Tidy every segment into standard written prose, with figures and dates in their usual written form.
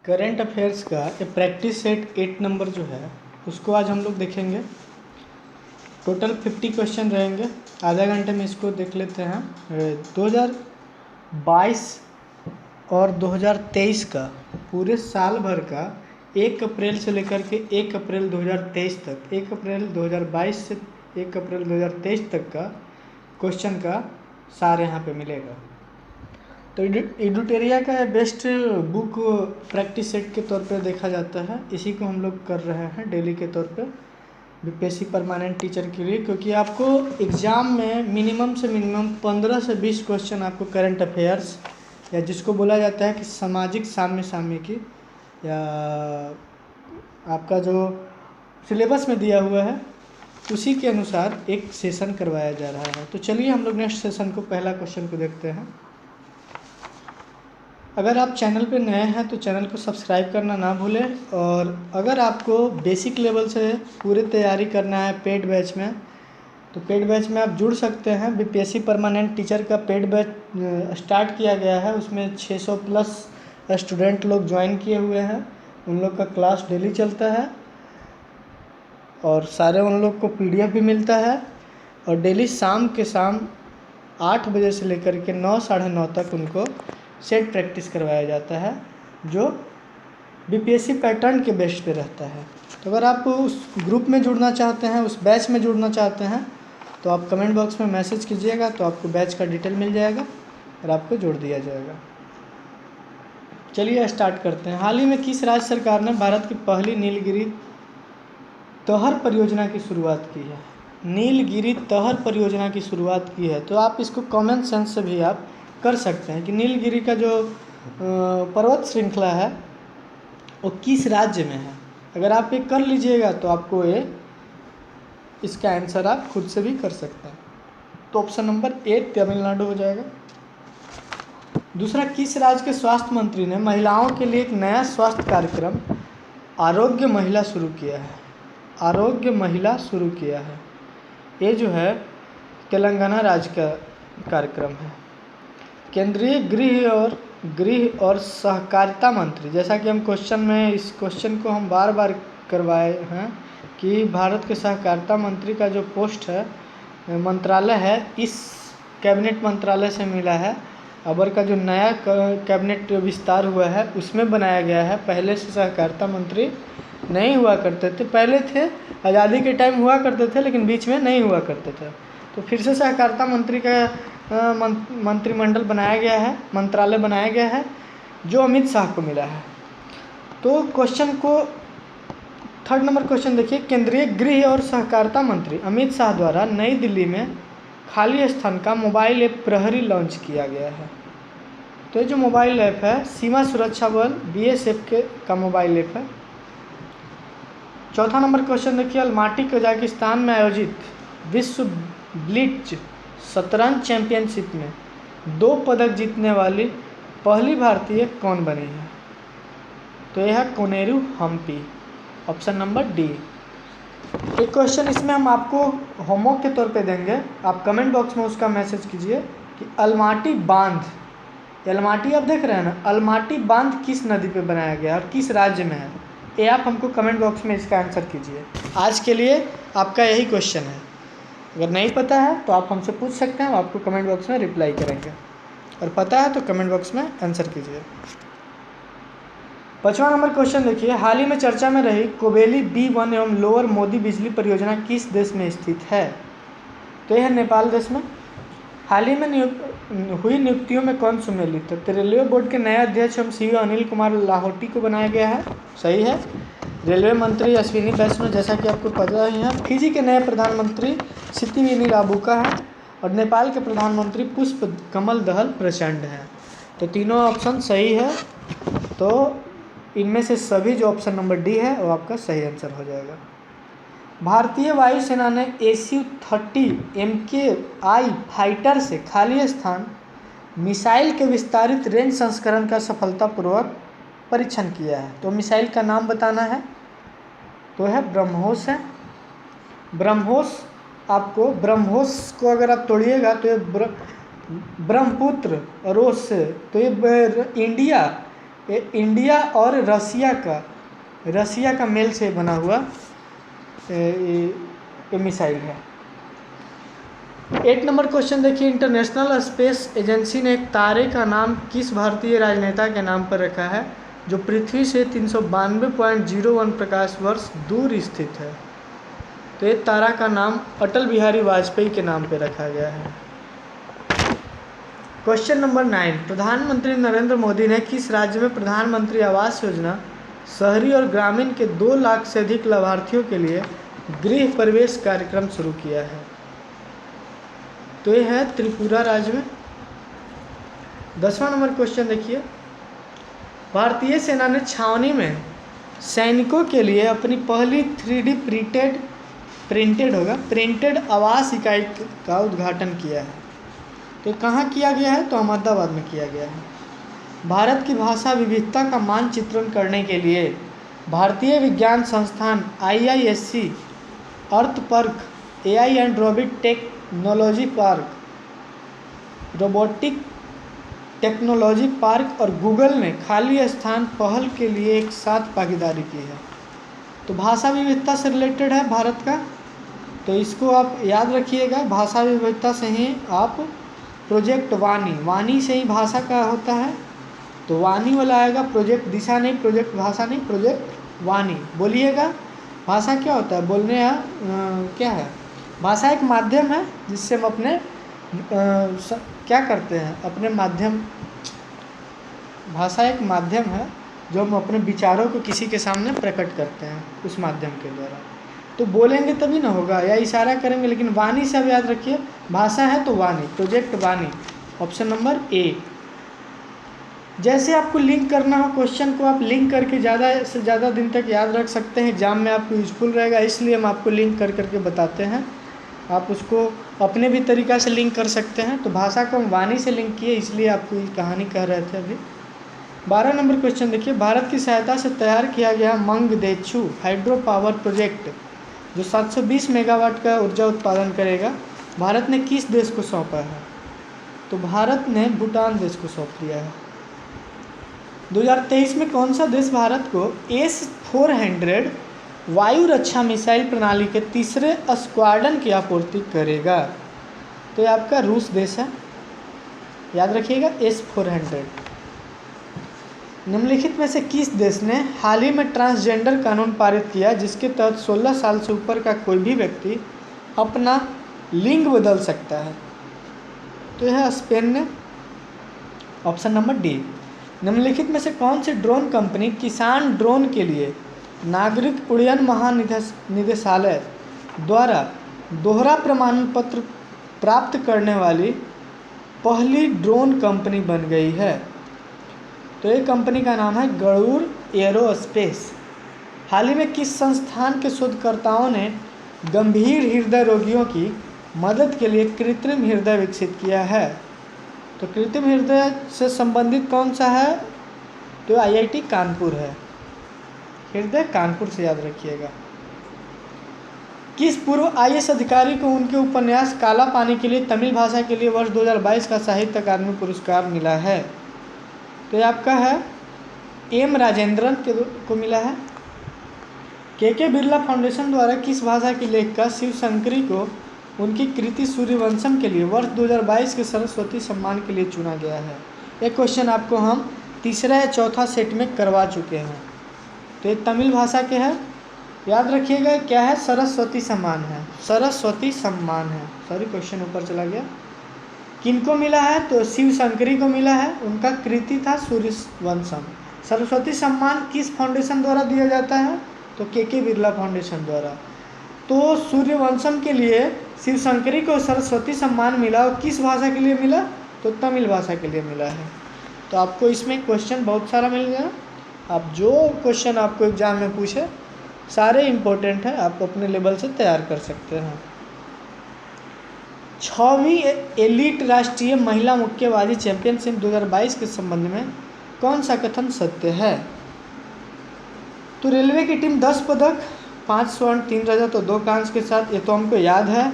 Current affairs का ये practice set 8 number जो है उसको आज हम लोग देखेंगे। टोटल 50 क्वेश्चन रहेंगे। आधा घंटे में इसको देख लेते हैं। 2022 और 2023 का पूरे साल भर का 1 अप्रैल से लेकर के 1 अप्रैल 2023 तक, 1 अप्रैल 2022 से 1 अप्रैल 2023 तक का क्वेश्चन का सार यहाँ पे मिलेगा। तो एडुटेरिया का बेस्ट बुक प्रैक्टिस सेट के तौर पे देखा जाता है। इसी को हम लोग कर रहे हैं डेली के तौर पे बीपीएससी परमानेंट टीचर के लिए, क्योंकि आपको एग्ज़ाम में मिनिमम से मिनिमम 15 से 20 क्वेश्चन आपको करंट अफेयर्स या जिसको बोला जाता है कि सामाजिक साम्य सामयिकी या आपका जो सिलेबस में दिया हुआ है उसी के अनुसार एक सेशन करवाया जा रहा है। तो चलिए हम लोग नेक्स्ट सेशन को पहला क्वेश्चन को देखते हैं। अगर आप चैनल पे नए हैं तो चैनल को सब्सक्राइब करना ना भूलें, और अगर आपको बेसिक लेवल से पूरी तैयारी करना है पेड बैच में, तो पेड बैच में आप जुड़ सकते हैं। बीपीएससी परमानेंट टीचर का पेड बैच स्टार्ट किया गया है, उसमें 600 प्लस स्टूडेंट लोग ज्वाइन किए हुए हैं। उन लोग का क्लास डेली चलता है और सारे उन लोग को पीडीएफ भी मिलता है, और डेली शाम के शाम 8 बजे से लेकर के 9 साढ़े 9 तक उनको सेट प्रैक्टिस करवाया जाता है, जो बीपीएससी पैटर्न के बेस पे रहता है। तो अगर आप उस ग्रुप में जुड़ना चाहते हैं, उस बैच में जुड़ना चाहते हैं, तो आप कमेंट बॉक्स में मैसेज कीजिएगा, तो आपको बैच का डिटेल मिल जाएगा और आपको जोड़ दिया जाएगा। चलिए स्टार्ट करते हैं। हाल ही में किस राज्य सरकार ने भारत की पहली नीलगिरी तहर परियोजना की शुरुआत की है? नीलगिरी तहर परियोजना की शुरुआत की है, तो आप इसको कॉमन सेंस से भी आप कर सकते हैं कि नीलगिरी का जो पर्वत श्रृंखला है वो किस राज्य में है। अगर आप ये कर लीजिएगा तो आपको ये इसका आंसर आप खुद से भी कर सकते हैं। तो ऑप्शन नंबर 8 तमिलनाडु हो जाएगा। दूसरा, किस राज्य के स्वास्थ्य मंत्री ने महिलाओं के लिए एक नया स्वास्थ्य कार्यक्रम आरोग्य महिला शुरू किया है? आरोग्य महिला शुरू किया है, ये जो है तेलंगाना राज्य का कार्यक्रम है। केंद्रीय गृह और सहकारिता मंत्री, जैसा कि हम क्वेश्चन में इस क्वेश्चन को हम बार बार करवाए हैं कि भारत के सहकारिता मंत्री का जो पोस्ट है, मंत्रालय है, इस कैबिनेट मंत्रालय से मिला है। अबर का जो नया कैबिनेट विस्तार हुआ है उसमें बनाया गया है। पहले से सहकारिता मंत्री नहीं हुआ करते थे, पहले थे आज़ादी के टाइम हुआ करते थे लेकिन बीच में नहीं हुआ करते थे। तो फिर से सहकारिता मंत्री का मंत्रिमंडल बनाया गया है, मंत्रालय बनाया गया है, जो अमित शाह को मिला है। तो क्वेश्चन को 3rd नंबर क्वेश्चन देखिए। केंद्रीय गृह और सहकारिता मंत्री अमित शाह द्वारा नई दिल्ली में खाली स्थान का मोबाइल ऐप प्रहरी लॉन्च किया गया है। तो ये जो मोबाइल ऐप है सीमा सुरक्षा बल बीएसएफ का मोबाइल ऐप है। 4था नंबर क्वेश्चन देखिए। अलमाटी कजाकिस्तान में आयोजित विश्व ब्लिट्ज शतरंज चैंपियनशिप में 2 पदक जीतने वाली पहली भारतीय कौन बनी है? तो यह है Koneru Humpy, option number D. एक क्वेश्चन इसमें हम आपको होमवर्क के तौर पे देंगे, आप कमेंट बॉक्स में उसका मैसेज कीजिए कि अलमाटी बांध, अलमाटी आप देख रहे हैं ना, अलमाटी बांध किस नदी पे बनाया गया और किस राज्य में है? ये आप हमको कमेंट बॉक्स में इसका आंसर कीजिए। आज के लिए आपका यही क्वेश्चन है। अगर नहीं पता है तो आप हमसे पूछ सकते हैं, हम आपको कमेंट बॉक्स में रिप्लाई करेंगे, और पता है तो कमेंट बॉक्स में आंसर कीजिए। 5वां नंबर क्वेश्चन देखिए। हाल ही में चर्चा में रही कोबेली B1 एवं लोअर मोदी बिजली परियोजना किस देश में स्थित है? तो यह नेपाल देश में। हाल ही में हुई नियुक्तियों में कौन सुमेलित है? तो रेलवे बोर्ड के नए अध्यक्ष एवं सीईओ अनिल कुमार लाहोटी को बनाया गया है, सही है। रेलवे मंत्री अश्विनी वैष्णव, जैसा कि आपको पता ही है। फिजी के नए प्रधानमंत्री सितिवेनी राबुका हैं, और नेपाल के प्रधानमंत्री पुष्प कमल दहल प्रचंड हैं। तो तीनों ऑप्शन सही है। तो इनमें से सभी जो ऑप्शन नंबर डी है वो आपका सही आंसर हो जाएगा। भारतीय वायुसेना ने SU-30 MKI फाइटर से खाली स्थान मिसाइल के विस्तारित रेंज संस्करण का सफलतापूर्वक परीक्षण किया है। तो मिसाइल का नाम बताना है, तो है ब्रह्मोस है। ब्रह्मोस, आपको ब्रह्मोस को अगर आप तोड़िएगा तो ये ब्रह्मपुत्र रोस से, तो ये इंडिया ये इंडिया और रसिया का मेल से बना हुआ ये मिसाइल है। 8 नंबर क्वेश्चन देखिए, इंटरनेशनल स्पेस एजेंसी ने एक तारे का नाम किस भारतीय राजनेता के नाम पर रखा है जो पृथ्वी से 392.01 प्रकाश वर्ष दूर स्थित है? तो ये तारा का नाम अटल बिहारी वाजपेयी के नाम पर रखा गया है। क्वेश्चन नंबर 9, प्रधानमंत्री नरेंद्र मोदी ने किस राज्य में प्रधानमंत्री आवास योजना शहरी और ग्रामीण के 2 लाख से अधिक लाभार्थियों के लिए गृह प्रवेश कार्यक्रम शुरू किया है? तो ये है त्रिपुरा राज्य में। 10वां नंबर क्वेश्चन देखिए, भारतीय सेना ने छावनी में सैनिकों के लिए अपनी पहली 3D प्रिंटेड आवास इकाई का उद्घाटन किया है। तो कहाँ किया गया है? तो अहमदाबाद में किया गया है। भारत की भाषा विविधता का मानचित्रण करने के लिए भारतीय विज्ञान संस्थान IISc, अर्थपर्क, AI and robotic technology park और गूगल ने खाली स्थान पहल के लिए एक साथ भागीदारी की है। तो भाषा विविधता से रिलेटेड है भारत का, तो इसको आप याद रखिएगा। भाषा विविधता से ही आप प्रोजेक्ट वाणी से ही भाषा का होता है, तो वाणी वाला आएगा। प्रोजेक्ट दिशा नहीं, प्रोजेक्ट भाषा नहीं, प्रोजेक्ट वाणी बोलिएगा। भाषा क्या होता है? बोलने क्या है? भाषा एक माध्यम है जिससे हम अपने क्या करते हैं, अपने माध्यम। भाषा एक माध्यम है जो हम अपने विचारों को किसी के सामने प्रकट करते हैं उस माध्यम के द्वारा। तो बोलेंगे तभी ना होगा, या इशारा करेंगे। लेकिन वाणी से अब याद रखिए, भाषा है तो Vaani, project Vaani, option number A. जैसे आपको लिंक करना हो क्वेश्चन को, आप लिंक करके ज़्यादा से ज़्यादा दिन तक याद रख सकते हैं। एग्जाम में आपको यूजफुल रहेगा, इसलिए हम आपको लिंक कर करके बताते हैं। आप उसको अपने भी तरीक़ा से लिंक कर सकते हैं। तो भाषा को हम वाणी से लिंक किए, इसलिए आपको ये कहानी कह रहे थे अभी। 12 नंबर क्वेश्चन देखिए, भारत की सहायता से तैयार किया गया मंगदेचु हाइड्रो पावर प्रोजेक्ट जो 720 मेगावाट का ऊर्जा उत्पादन करेगा, भारत ने किस देश को सौंपा है? तो भारत ने भूटान देश को सौंप दिया है। 2023 में कौन सा देश भारत को S-400 वायु रक्षा मिसाइल प्रणाली के तीसरे स्क्वाड्रन की आपूर्ति करेगा? तो ये आपका रूस देश है, याद रखिएगा, S-400। निम्नलिखित में से किस देश ने हाल ही में ट्रांसजेंडर कानून पारित किया जिसके तहत 16 साल से ऊपर का कोई भी व्यक्ति अपना लिंग बदल सकता है? तो यह है स्पेन ने, ऑप्शन नंबर डी। निम्नलिखित में से कौन सी ड्रोन कंपनी किसान ड्रोन के लिए नागरिक उड्डयन महानिदेशालय द्वारा दोहरा प्रमाण पत्र प्राप्त करने वाली पहली ड्रोन कंपनी बन गई है? तो ये कंपनी का नाम है गरुड़ एरोस्पेस। हाल ही में किस संस्थान के शोधकर्ताओं ने गंभीर हृदय रोगियों की मदद के लिए कृत्रिम हृदय विकसित किया है? तो कृत्रिम हृदय से संबंधित कौन सा है? तो IIT कानपुर है, हृदय कानपुर से याद रखिएगा। किस पूर्व IAS अधिकारी को उनके उपन्यास काला पानी के लिए तमिल भाषा के लिए वर्ष 2022 का साहित्य अकादमी पुरस्कार मिला है? तो ये आपका है M राजेंद्रन को मिला है। KK बिरला फाउंडेशन द्वारा किस भाषा की लेखिका शिवशंकरी को उनकी कृति सूर्यवंशम के लिए वर्ष 2022 के सरस्वती सम्मान के लिए चुना गया है? एक क्वेश्चन आपको हम तीसरा या चौथा सेट में करवा चुके हैं। तो ये तमिल भाषा के है, याद रखिएगा क्या है? सरस्वती सम्मान है, सरस्वती सम्मान है। सॉरी, क्वेश्चन ऊपर चला गया। किनको मिला है? तो शिवशंकरी को मिला है, उनका कृति था सूर्यवंशम। सरस्वती सम्मान किस फाउंडेशन द्वारा दिया जाता है? तो KK बिरला फाउंडेशन द्वारा। तो सूर्यवंशम के लिए शिवशंकरी को सरस्वती सम्मान मिला, और किस भाषा के लिए मिला? तो तमिल भाषा के लिए मिला है। तो आपको इसमें क्वेश्चन बहुत सारा मिल गया। आप जो क्वेश्चन आपको एग्जाम में पूछे सारे इम्पोर्टेंट हैं, आप अपने लेवल से तैयार कर सकते हैं। 6वीं एलीट राष्ट्रीय महिला मुक्केबाजी चैंपियनशिप 2022 के संबंध में कौन सा कथन सत्य है? तो रेलवे की टीम 10 पदक, 5 स्वर्ण, 3 रजत और 2 कांस्य के साथ, ये तो हमको याद है।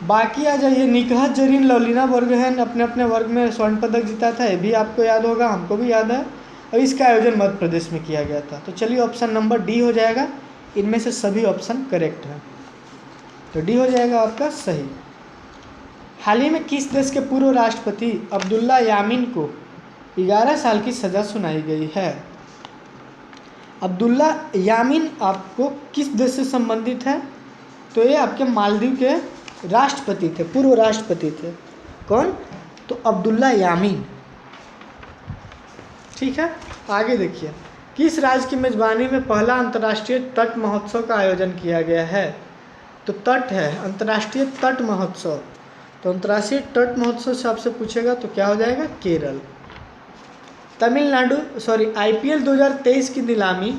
बाकी आ जाइए, निकहत जरीन, लवलीना बर्गोहेन अपने अपने वर्ग में स्वर्ण पदक जीता था, ये भी आपको याद होगा, हमको भी याद है। और इसका आयोजन मध्य प्रदेश में किया गया था। तो चलिए ऑप्शन नंबर डी हो जाएगा, इनमें से सभी ऑप्शन करेक्ट हैं, तो डी हो जाएगा आपका सही। हाल ही में किस देश के पूर्व राष्ट्रपति अब्दुल्ला यामीन को 11 साल की सज़ा सुनाई गई है? अब्दुल्ला यामीन आपको किस देश से संबंधित है? तो ये आपके मालदीव के राष्ट्रपति थे, पूर्व राष्ट्रपति थे। कौन? तो अब्दुल्ला यामीन। ठीक है, आगे देखिए, किस राज्य की मेजबानी में पहला अंतर्राष्ट्रीय तट महोत्सव का आयोजन किया गया है? तो तट है, अंतर्राष्ट्रीय तट महोत्सव। तो अंतर्राष्ट्रीय तट महोत्सव से आपसे पूछेगा तो क्या हो जाएगा? केरल। तमिलनाडु आईपीएल 2023 की नीलामी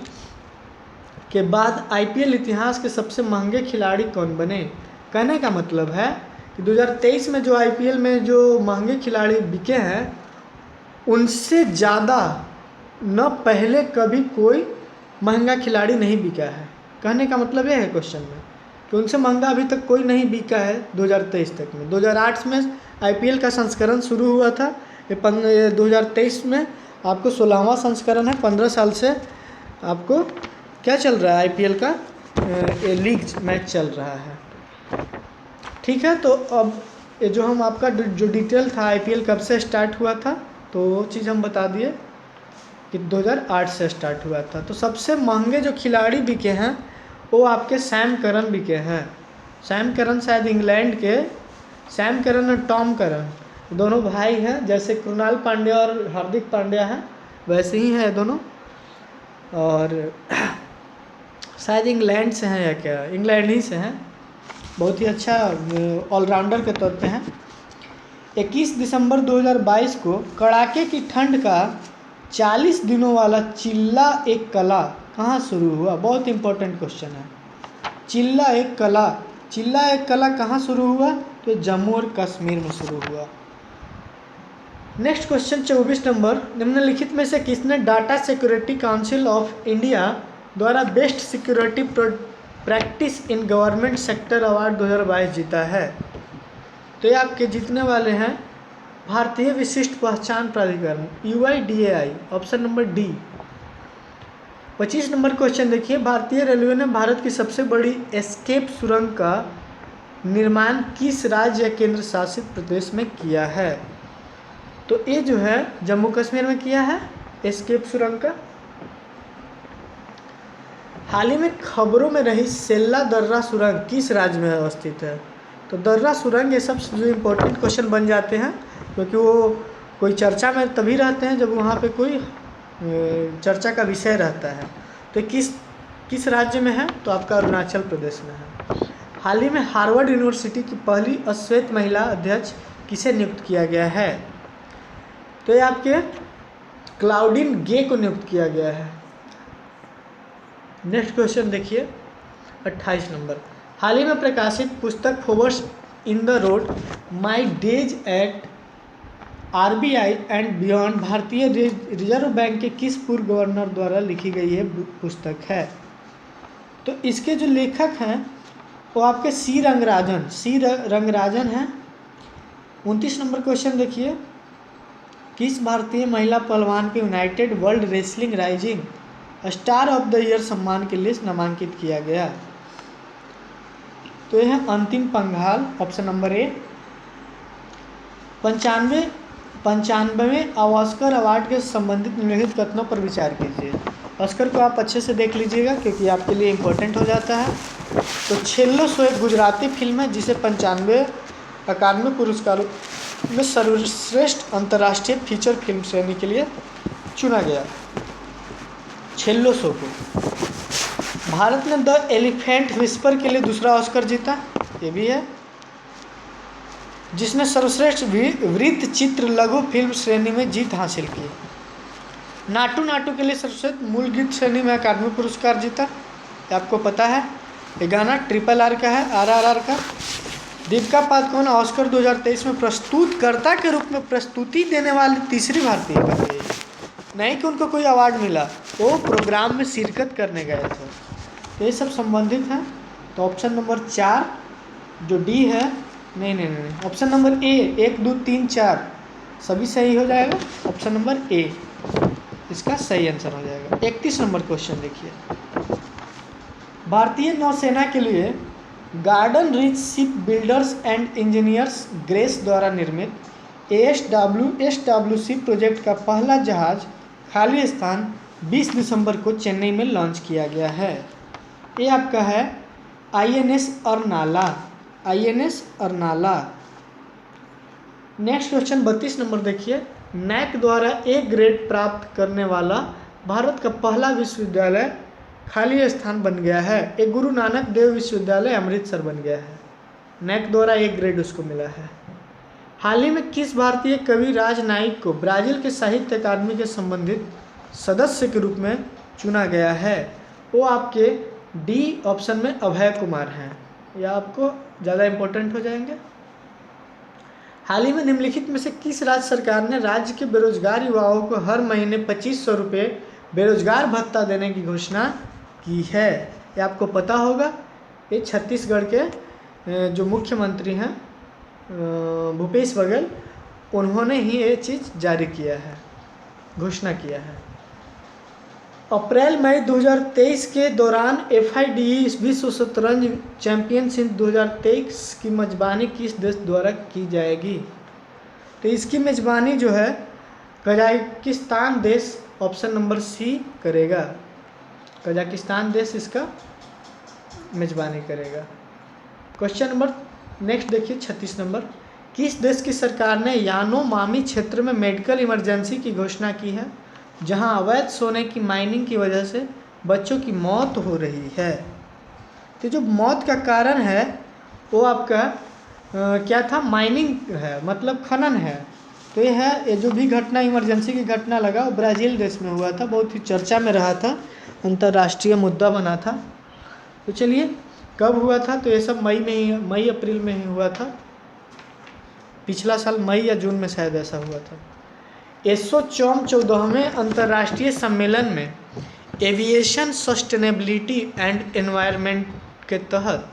के बाद आईपीएल इतिहास के सबसे महंगे खिलाड़ी कौन बने? कहने का मतलब है कि 2023 में जो आईपीएल में जो महंगे खिलाड़ी बिके हैं उनसे ज़्यादा न पहले कभी कोई महंगा खिलाड़ी नहीं बिका है। कहने का मतलब यह है क्वेश्चन में कि उनसे महंगा अभी तक कोई नहीं बिका है 2023 तक में। 2008 में आईपीएल का संस्करण शुरू हुआ था, ये 2023 में आपको 16वां संस्करण है। 15 साल से आपको क्या चल रहा है? आईपीएल का लीग मैच चल रहा है। ठीक है, तो अब ये जो हम आपका जो डिटेल था आईपीएल कब से स्टार्ट हुआ था तो वो चीज़ हम बता दिए कि 2008 से स्टार्ट हुआ था। तो सबसे महंगे जो खिलाड़ी बिके हैं वो आपके सैम करन बिके हैं। सैम करन शायद इंग्लैंड के, सैम करन और टॉम करन दोनों भाई हैं, जैसे कृणाल पांड्या और हार्दिक पांड्या हैं वैसे ही हैं दोनों, और शायद इंग्लैंड से हैं या क्या, इंग्लैंड ही से हैं। बहुत ही अच्छा ऑलराउंडर के तौर पे हैं। 21 दिसंबर 2022 को कड़ाके की ठंड का 40 दिनों वाला चिल्ला एक कला कहाँ शुरू हुआ? बहुत इंपॉर्टेंट क्वेश्चन है। चिल्ला एक कला कहाँ शुरू हुआ? तो जम्मू और कश्मीर में शुरू हुआ। नेक्स्ट क्वेश्चन 24 नंबर, निम्नलिखित में से किसने data security council of India द्वारा best security practice in government sector award 2022 जीता है? तो ये आपके जीतने वाले हैं भारतीय विशिष्ट पहचान प्राधिकरण UIDAI, option number D. 25 number question देखिए, भारतीय रेलवे ने भारत की सबसे बड़ी एस्केप सुरंग का निर्माण किस राज्य या केंद्र शासित प्रदेश में किया है? तो ये जो है जम्मू कश्मीर में किया है एस्केप सुरंग का। हाल ही में खबरों में रही सेल्ला दर्रा सुरंग किस राज्य में अवस्थित है? तो दर्रा सुरंग, ये सब जो इम्पोर्टेंट क्वेश्चन बन जाते हैं क्योंकि वो कोई चर्चा में तभी रहते हैं जब वहाँ पे कोई चर्चा का विषय रहता है। तो किस राज्य में है? तो आपका अरुणाचल प्रदेश में है। हाल ही में हार्वर्ड यूनिवर्सिटी की पहली अश्वेत महिला अध्यक्ष किसे नियुक्त किया गया है? तो ये आपके क्लाउडिन गे को नियुक्त किया गया है। नेक्स्ट क्वेश्चन देखिए 28 नंबर, हाल ही में प्रकाशित पुस्तक forks in the road my days at RBI and beyond भारतीय रिजर्व बैंक के किस पूर्व गवर्नर द्वारा लिखी गई है पुस्तक है? तो इसके जो लेखक हैं वो आपके सी रंगराजन हैं। 29 नंबर क्वेश्चन देखिए, किस भारतीय महिला पहलवान को United world wrestling rising star of the year सम्मान के लिए नामांकित किया गया? तो यह है Antim Panghal, option number A. 95वें ऑस्कर अवार्ड के संबंधित निम्नलिखित कथनों पर विचार कीजिए। ऑस्कर को आप अच्छे से देख लीजिएगा क्योंकि आपके लिए इम्पोर्टेंट हो जाता है। तो छेल्लो सो एक गुजराती फिल्म है जिसे 95 अकादमी पुरस्कारों में सर्वश्रेष्ठ अंतर्राष्ट्रीय फीचर फिल्म श्रेणी के लिए चुना गया। छेल्लो सो को भारत ने द एलिफेंट विस्पर के लिए दूसरा ऑस्कर जीता, ये भी है, जिसने सर्वश्रेष्ठ वृत्त चित्र लघु फिल्म श्रेणी में जीत हासिल की। नाटू नाटू के लिए सर्वश्रेष्ठ मूल गीत श्रेणी में अकादमी पुरस्कार जीता, ये आपको पता है। ये गाना RRR का है, RRR का। दीपिका पादुकोण ऑस्कर 2023 में प्रस्तुतकर्ता के रूप में प्रस्तुति देने वाली तीसरी भारतीय बन गई। नहीं कि उनको कोई अवार्ड मिला, वो प्रोग्राम में शिरकत करने गए थे। तो ये सब संबंधित हैं। तो ऑप्शन नंबर 4 जो डी है, नहीं, ऑप्शन नंबर ए 1 2 3 4 सभी सही हो जाएगा। ऑप्शन नंबर ए। इसका सही आंसर हो जाएगा। 31 नंबर क्वेश्चन देखिए, भारतीय नौसेना के लिए garden reach ship builders and engineers grace द्वारा निर्मित ASWC प्रोजेक्ट का पहला जहाज खाली स्थान 20 दिसंबर को चेन्नई में लॉन्च किया गया है। ये आपका है INS Arnala, INS Arnala. Next question 32 number देखिए, NAC द्वारा A ग्रेड प्राप्त करने वाला भारत का पहला विश्वविद्यालय खाली स्थान बन गया है। एक गुरु नानक देव विश्वविद्यालय अमृतसर बन गया है। NAC द्वारा A ग्रेड उसको मिला है। हाल ही में किस भारतीय कवि राजनायिक को ब्राज़ील के साहित्य अकादमी के संबंधित सदस्य के रूप में चुना गया है? वो आपके D ऑप्शन में अभय कुमार हैं। यह आपको ज़्यादा इम्पोर्टेंट हो जाएंगे। हाल ही में निम्नलिखित में से किस राज्य सरकार ने राज्य के बेरोजगार युवाओं को हर महीने 2500 रुपये बेरोजगार भत्ता देने की घोषणा की है? ये आपको पता होगा। ये छत्तीसगढ़ के जो मुख्यमंत्री हैं भूपेश बघेल, उन्होंने ही ये चीज़ जारी किया है, घोषणा किया है। अप्रैल-मई 2023 के दौरान FIDE विश्व शतरंज चैंपियनशिप 2023 की मेजबानी किस देश द्वारा की जाएगी? तो इसकी मेजबानी जो है कजाकिस्तान देश, ऑप्शन नंबर C करेगा। कजाकिस्तान देश इसका मेजबानी करेगा। क्वेश्चन नंबर नेक्स्ट देखिए 36 नंबर, किस देश की सरकार ने यानोमामी क्षेत्र में मेडिकल इमरजेंसी की घोषणा की है, जहां अवैध सोने की माइनिंग की वजह से बच्चों की मौत हो रही है? तो जो मौत का कारण है वो आपका क्या था? माइनिंग है, मतलब खनन है। तो ये है, ये जो भी घटना इमरजेंसी की घटना लगा वो ब्राज़ील देश में हुआ था, बहुत ही चर्चा में रहा था, अंतर्राष्ट्रीय मुद्दा बना था। तो चलिए कब हुआ था? तो ये सब मई अप्रैल में ही हुआ था, पिछला साल मई या जून में शायद ऐसा हुआ था। 114वें अंतर्राष्ट्रीय सम्मेलन में एविएशन सस्टेनेबिलिटी एंड एनवायरनमेंट के तहत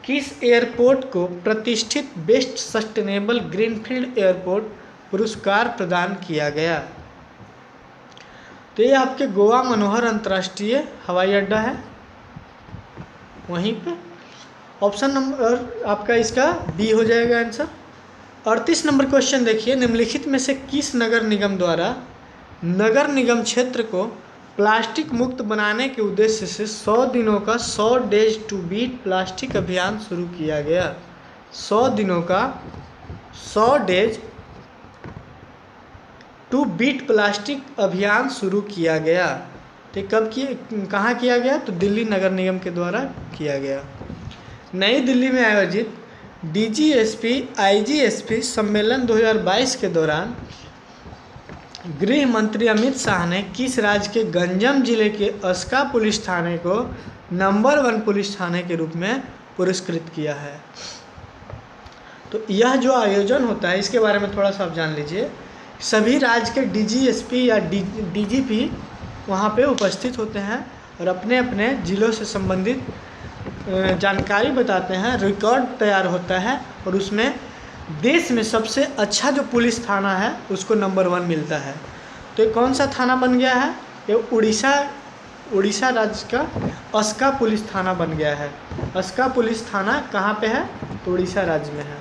किस एयरपोर्ट को प्रतिष्ठित बेस्ट सस्टेनेबल ग्रीनफील्ड एयरपोर्ट पुरस्कार प्रदान किया गया? तो ये आपके गोवा मनोहर अंतर्राष्ट्रीय हवाई अड्डा है, वहीं पे। ऑप्शन नंबर आपका इसका B हो जाएगा आंसर। 38 नंबर क्वेश्चन देखिए, निम्नलिखित में से किस नगर निगम द्वारा नगर निगम क्षेत्र को प्लास्टिक मुक्त बनाने के उद्देश्य से 100 दिनों का 100 डेज टू बीट प्लास्टिक अभियान शुरू किया गया? 100 दिनों का 100 डेज टू बीट प्लास्टिक अभियान शुरू किया गया। तो कब कहाँ किया गया? तो दिल्ली नगर निगम के द्वारा किया गया। नई दिल्ली में आयोजित DGSP IGSP सम्मेलन 2022 के दौरान गृह मंत्री अमित शाह ने किस राज्य के गंजम जिले के अस्का पुलिस थाने को नंबर 1 पुलिस थाने के रूप में पुरस्कृत किया है? तो यह जो आयोजन होता है इसके बारे में थोड़ा सा आप जान लीजिए। सभी राज्य के DGSP या DGP वहाँ पे उपस्थित होते हैं और अपने अपने ज़िलों से संबंधित जानकारी बताते हैं, रिकॉर्ड तैयार होता है और उसमें देश में सबसे अच्छा जो पुलिस थाना है उसको नंबर 1 मिलता है। तो ये कौन सा थाना बन गया है? ये उड़ीसा राज्य का अस्का पुलिस थाना बन गया है। अस्का पुलिस थाना कहाँ पे है? तो उड़ीसा राज्य में है।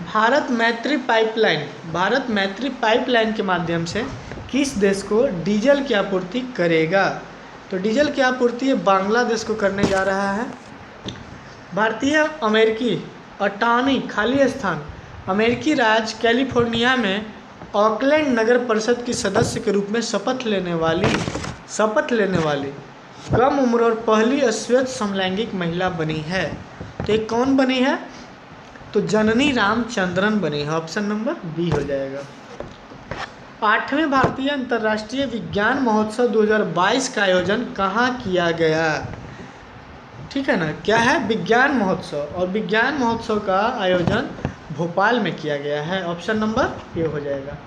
भारत मैत्री पाइपलाइन के माध्यम से किस देश को डीजल की आपूर्ति करेगा? तो डीजल की आपूर्ति बांग्लादेश को करने जा रहा है। भारतीय अमेरिकी अटॉर्नी खाली स्थान अमेरिकी राज्य कैलिफोर्निया में ऑकलैंड नगर परिषद की सदस्य के रूप में शपथ लेने वाली कम उम्र और पहली अश्वेत समलैंगिक महिला बनी है। तो ये कौन बनी है? तो जननी रामचंद्रन बनी है। ऑप्शन नंबर B हो जाएगा। 8वें भारतीय अंतर्राष्ट्रीय विज्ञान महोत्सव 2022 का आयोजन कहाँ किया गया? ठीक है ना, क्या है? विज्ञान महोत्सव, और विज्ञान महोत्सव का आयोजन भोपाल में किया गया है। ऑप्शन नंबर A हो जाएगा।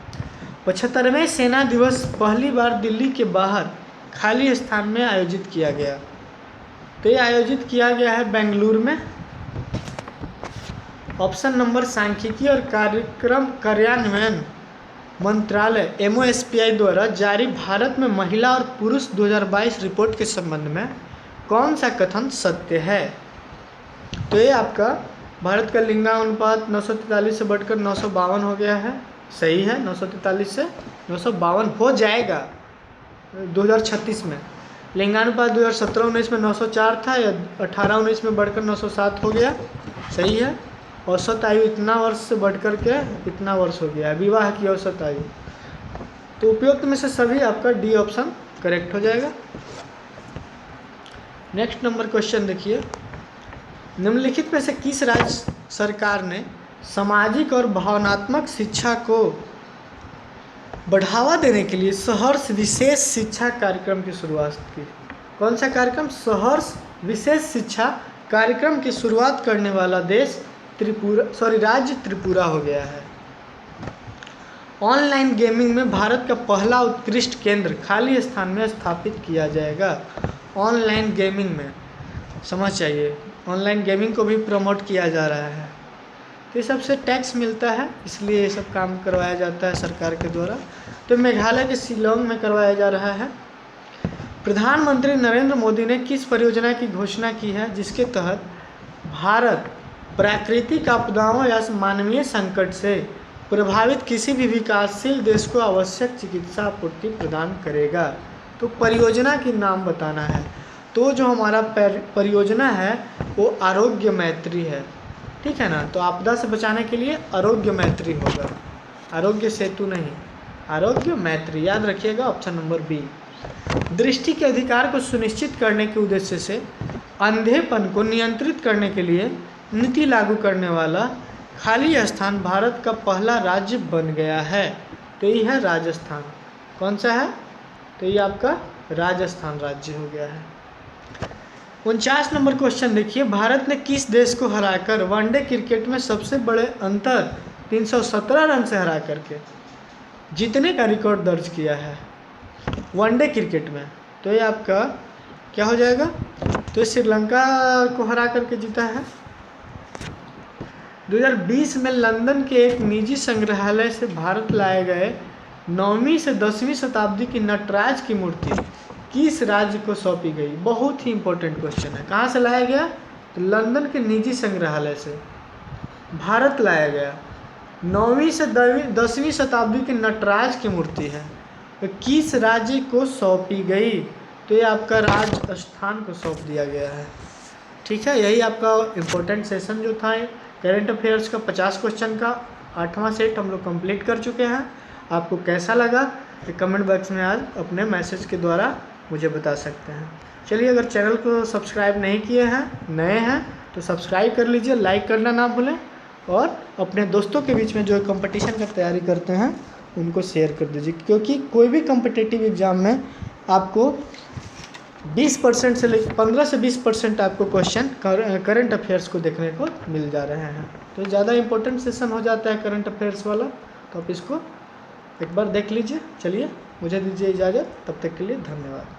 75वें सेना दिवस पहली बार दिल्ली के बाहर खाली स्थान में आयोजित किया गया। तो ये आयोजित किया गया है बेंगलुरु में। ऑप्शन नंबर सांख्यिकी और कार्यक्रम कार्यान्वयन मंत्रालय MOSPI द्वारा जारी भारत में महिला और पुरुष 2022 रिपोर्ट के संबंध में कौन सा कथन सत्य है? तो ये आपका भारत का लिंगानुपात 943 से बढ़कर 952 हो गया है, सही है। 943 से 952 हो जाएगा 2036 में। लिंगानुपात 2017-19 में 904 था, या 18-19 में बढ़कर 907 हो गया, सही है। औसत आयु इतना वर्ष से बढ़कर के इतना वर्ष हो गया है, विवाह की औसत आयु। तो उपयुक्त में से सभी आपका डी ऑप्शन करेक्ट हो जाएगा। नेक्स्ट नंबर क्वेश्चन देखिए, निम्नलिखित में से किस राज्य सरकार ने सामाजिक और भावनात्मक शिक्षा को बढ़ावा देने के लिए सहर्ष विशेष शिक्षा कार्यक्रम की शुरुआत की? कौन सा कार्यक्रम? सहर्ष विशेष शिक्षा कार्यक्रम की शुरुआत करने वाला राज्य त्रिपुरा हो गया है। ऑनलाइन गेमिंग में भारत का पहला उत्कृष्ट केंद्र खाली स्थान में स्थापित किया जाएगा। ऑनलाइन गेमिंग में समझ चाहिए, ऑनलाइन गेमिंग को भी प्रमोट किया जा रहा है। तो ये सबसे टैक्स मिलता है, इसलिए ये सब काम करवाया जाता है सरकार के द्वारा। तो मेघालय के शिलोंग में करवाया जा रहा है। प्रधानमंत्री नरेंद्र मोदी ने किस परियोजना की घोषणा की है जिसके तहत भारत प्राकृतिक आपदाओं या मानवीय संकट से प्रभावित किसी भी विकासशील देश को आवश्यक चिकित्सा आपूर्ति प्रदान करेगा? तो परियोजना की नाम बताना है। तो जो हमारा परियोजना है वो आरोग्य मैत्री है, ठीक है ना। तो आपदा से बचाने के लिए आरोग्य मैत्री होगा, आरोग्य सेतु नहीं, आरोग्य मैत्री, याद रखिएगा, ऑप्शन नंबर बी। दृष्टि के अधिकार को सुनिश्चित करने के उद्देश्य से अंधेपन को नियंत्रित करने के लिए नीति लागू करने वाला खाली स्थान भारत का पहला राज्य बन गया है। तो ये है राजस्थान। कौन सा है? तो ये आपका राजस्थान राज्य हो गया है। 49 नंबर क्वेश्चन देखिए, भारत ने किस देश को हराकर वनडे क्रिकेट में सबसे बड़े अंतर 317 रन से हरा करके जीतने का रिकॉर्ड दर्ज किया है वनडे क्रिकेट में? तो ये आपका क्या हो जाएगा? तो श्रीलंका को हरा करके जीता है। 2020 में लंदन के एक निजी संग्रहालय से भारत लाए गए 9वीं से 10वीं शताब्दी की नटराज की मूर्ति किस राज्य को सौंपी गई? बहुत ही इंपॉर्टेंट क्वेश्चन है। कहाँ से लाया गया? तो लंदन के निजी संग्रहालय से भारत लाया गया। 9वीं से 10वीं शताब्दी की नटराज की मूर्ति है, तो किस राज्य को सौंपी गई? तो ये आपका राजस्थान को सौंप दिया गया है, ठीक है। यही आपका इम्पोर्टेंट सेशन जो था करेंट अफेयर्स का 50 क्वेश्चन का 8वां सेट हम लोग कंप्लीट कर चुके हैं। आपको कैसा लगा ये कमेंट बॉक्स में आज अपने मैसेज के द्वारा मुझे बता सकते हैं। चलिए, अगर चैनल को सब्सक्राइब नहीं किए हैं, नए हैं, तो सब्सक्राइब कर लीजिए, लाइक करना ना भूलें, और अपने दोस्तों के बीच में जो कंपटीशन का तैयारी करते हैं उनको शेयर कर दीजिए, क्योंकि कोई भी कॉम्पिटिटिव एग्ज़ाम में आपको 20% से 15 से 20% आपको क्वेश्चन करंट अफेयर्स को देखने को मिल जा रहे हैं। तो ज़्यादा इंपॉर्टेंट सेशन हो जाता है करंट अफेयर्स वाला, तो आप इसको एक बार देख लीजिए। चलिए, मुझे दीजिए इजाज़त, तब तक के लिए धन्यवाद।